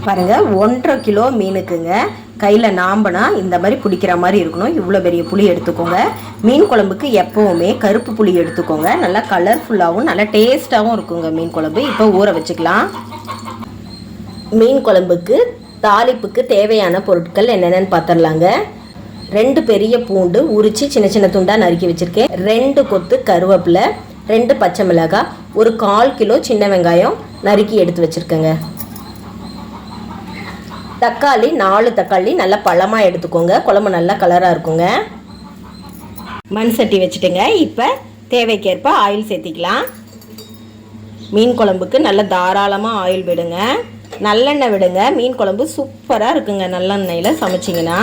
பாருங்கள் 1.5 கிலோ மீனுக்குங்க கையில் நாம்பனா இந்த மாதிரி பிடிக்கிற மாதிரி இருக்கணும். இவ்வளோ பெரிய புளி எடுத்துக்கோங்க. மீன் குழம்புக்கு எப்போவுமே கருப்பு புளி எடுத்துக்கோங்க. நல்லா கலர்ஃபுல்லாகவும் நல்லா டேஸ்ட்டாகவும் இருக்குங்க மீன் குழம்பு. இப்போ ஊற வச்சுக்கலாம். மீன் குழம்புக்கு தாளிப்புக்கு தேவையான பொருட்கள் என்னென்னு பார்த்துடலாங்க. 2 பெரிய பூண்டு உரித்து சின்ன சின்ன துண்டாக நறுக்கி வச்சுருக்கேன். 2 கொத்து கருவேப்பிலை, 2 பச்சை மிளகாய், ஒரு 1/4 கிலோ சின்ன வெங்காயம் நறுக்கி எடுத்து வச்சுருக்கேங்க. தக்காளி 4 தக்காளி நல்லா பழமாக எடுத்துக்கோங்க. குழம்பு நல்லா கலராக இருக்குங்க. மண் சட்டி வச்சுட்டுங்க. இப்போ தேவைக்கேற்ப ஆயில் சேர்த்திக்கலாம். மீன் குழம்புக்கு நல்லா தாராளமாக ஆயில் விடுங்க. நல்லெண்ணெய் விடுங்க. மீன் குழம்பு சூப்பராக இருக்குங்க நல்லெண்ணெயில் சமைச்சிங்கன்னா.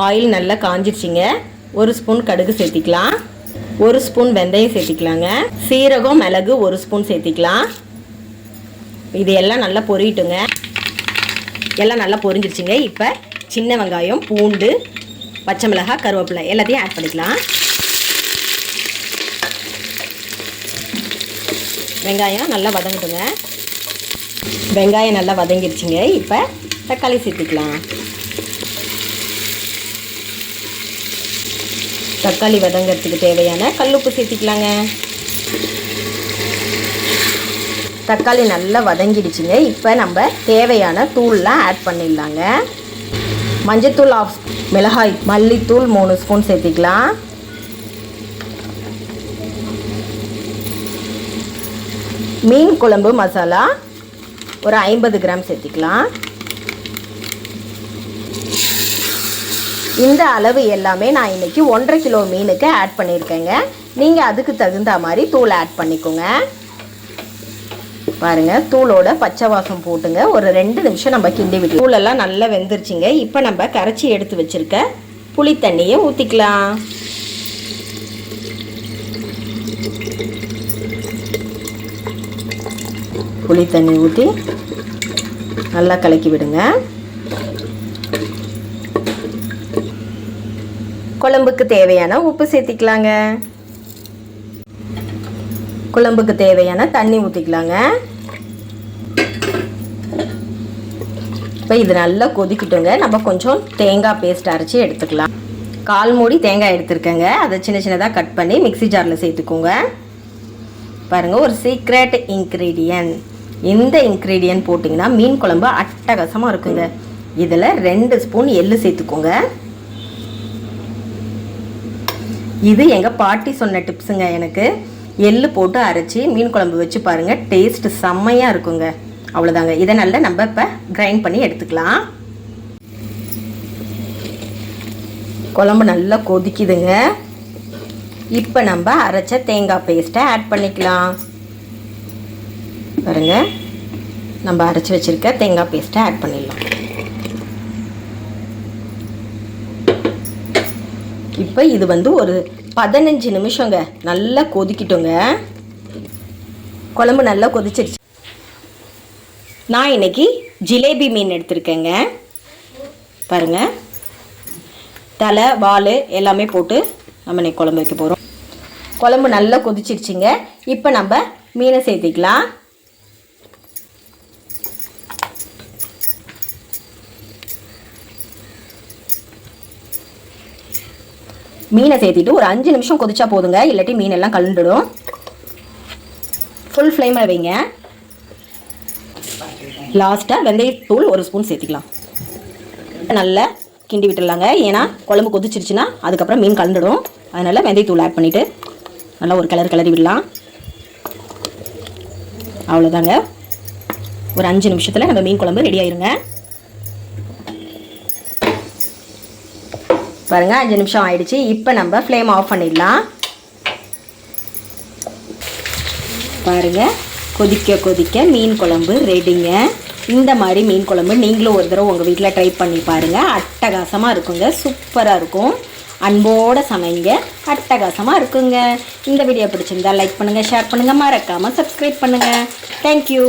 ஆயில் நல்லா காஞ்சிருச்சிங்க. 1 ஸ்பூன் கடுகு சேர்த்திக்கலாம். 1 ஸ்பூன் வெந்தயம் சேர்த்திக்கலாங்க. சீரகம் மிளகு 1 ஸ்பூன் சேர்த்திக்கலாம். இது எல்லாம் நல்லா பொரியட்டுங்க. எல்லாம் நல்லா பொரிஞ்சிருச்சுங்க. இப்போ சின்ன வெங்காயம், பூண்டு, பச்சை மிளகாய், கருவேப்பிலை எல்லாத்தையும் ஆட் பண்ணிக்கலாம். வெங்காயம் நல்லா வதங்கட்டுங்க. வெங்காயம் நல்லா வதங்கிருச்சுங்க. இப்போ தக்காளி சேர்த்துக்கலாம். தக்காளி வதங்கிறதுக்கு தேவையான கல்லுப்பு சேர்த்திக்கலாங்க. தக்காளி நல்லா வதங்கிடுச்சுங்க. இப்போ நம்ம தேவையான தூள்லாம் ஆட் பண்ணிடலாங்க. மஞ்சத்தூள் 1/2 ஸ்பூன், மிளகாய் மல்லித்தூள் 3 ஸ்பூன் சேர்த்திக்கலாம். மீன் குழம்பு மசாலா ஒரு 50 கிராம் சேர்த்திக்கலாம். இந்த அளவு எல்லாமே நான் இன்றைக்கி 1.5 கிலோ மீனுக்கு ஆட் பண்ணியிருக்கேங்க. நீங்கள் அதுக்கு தகுந்த மாதிரி தூள் ஆட் பண்ணிக்கோங்க. பாருங்கள், தூளோட பச்சை வாசம் போட்டுங்க. ஒரு 2 நிமிஷம் நம்ம கிண்டி விட்டு தூளெல்லாம் நல்லா வெந்துருச்சுங்க. இப்போ நம்ம கரைச்சி எடுத்து வச்சுருக்க புளி தண்ணியை ஊற்றிக்கலாம். புளி தண்ணி ஊற்றி நல்லா கலக்கி விடுங்க. குழம்புக்கு தேவையான உப்பு சேர்த்திக்கலாங்க. குழம்புக்கு தேவையான தண்ணி ஊற்றிக்கலாங்க. இப்போ இது நல்லா கொதிக்கிட்டோங்க. நம்ம கொஞ்சம் தேங்காய் பேஸ்ட் அரைச்சி எடுத்துக்கலாம். 1/4 மூடி தேங்காய் எடுத்துருக்கேங்க. அதை சின்ன சின்னதாக கட் பண்ணி மிக்ஸி ஜாரில் சேர்த்துக்கோங்க. பாருங்கள், ஒரு சீக்ரெட் இன்க்ரீடியன்ட். இந்த இன்க்ரீடியன்ட் போட்டிங்கன்னா மீன் குழம்பு அட்டகாசமாக இருக்குங்க. இதில் 2 ஸ்பூன் எள்ளு சேர்த்துக்கோங்க. இது எங்கள் பாட்டி சொன்ன டிப்ஸுங்க. எனக்கு எள்ளு போட்டு அரைச்சி மீன் குழம்பு வச்சு பாருங்கள், டேஸ்ட்டு செம்மையாக இருக்குங்க. அவ்வளோதாங்க. இதை நல்லா நம்ம இப்போ கிரைண்ட் பண்ணி எடுத்துக்கலாம். குழம்பு நல்லா கொதிக்குதுங்க. இப்போ நம்ம அரைச்ச தேங்காய் பேஸ்ட்டை ஆட் பண்ணிக்கலாம். பாருங்கள், நம்ம அரைச்சி வச்சுருக்க தேங்காய் பேஸ்ட்டை ஆட் பண்ணிடலாம். இப்போ இது ஒரு 15 நிமிஷங்க நல்லா கொதிக்கிட்டோங்க. குழம்பு நல்லா கொதிச்சிருச்சு. நான் இன்னைக்கு ஜிலேபி மீன் எடுத்திருக்கேங்க. பாருங்கள், தலை வால் எல்லாமே போட்டு நம்ம இன்னைக்கு குழம்பு வைக்க போகிறோம். குழம்பு நல்லா கொதிச்சிருச்சுங்க. இப்போ நம்ம மீனை சேர்த்திக்கலாம். மீனை சேர்த்திட்டு ஒரு 5 நிமிஷம் கொதிச்சா போதுங்க. இல்லாட்டி மீன் எல்லாம் கலந்துடும். ஃபுல் ஃப்ளேமில் வைங்க. லாஸ்ட்டாக வெந்தயத்தூள் 1 ஸ்பூன் சேர்த்திக்கலாம். நல்லா கிண்டி விட்டுடலாங்க. ஏன்னா குழம்பு கொதிச்சிருச்சுன்னா அதுக்கப்புறம் மீன் கலந்துடும். அதனால் வெந்தயத்தூள் ஆட் பண்ணிவிட்டு நல்லா ஒரு கிளறி விடலாம். அவ்வளோதாங்க. ஒரு 5 நிமிஷத்தில் நம்ம மீன் குழம்பு ரெடி ஆயிருங்க. பாருங்கள், 5 நிமிஷம் ஆயிடுச்சு. இப்போ நம்ம ஃப்ளேம் ஆஃப் பண்ணிடலாம். பாருங்கள், கொதிக்க கொதிக்க மீன் குழம்பு ரெடிங்க. இந்த மாதிரி மீன் குழம்பு நீங்களும் ஒரு தடவை உங்கள் வீட்டில் ட்ரை பண்ணி பாருங்கள். அட்டகாசமாக இருக்குங்க. சூப்பராக இருக்கும். அன்போடு சமைங்க. அட்டகாசமாக இருக்குங்க. இந்த வீடியோ பிடிச்சிருந்தா லைக் பண்ணுங்கள், ஷேர் பண்ணுங்கள், மறக்காமல் சப்ஸ்கிரைப் பண்ணுங்கள். தேங்க்யூ.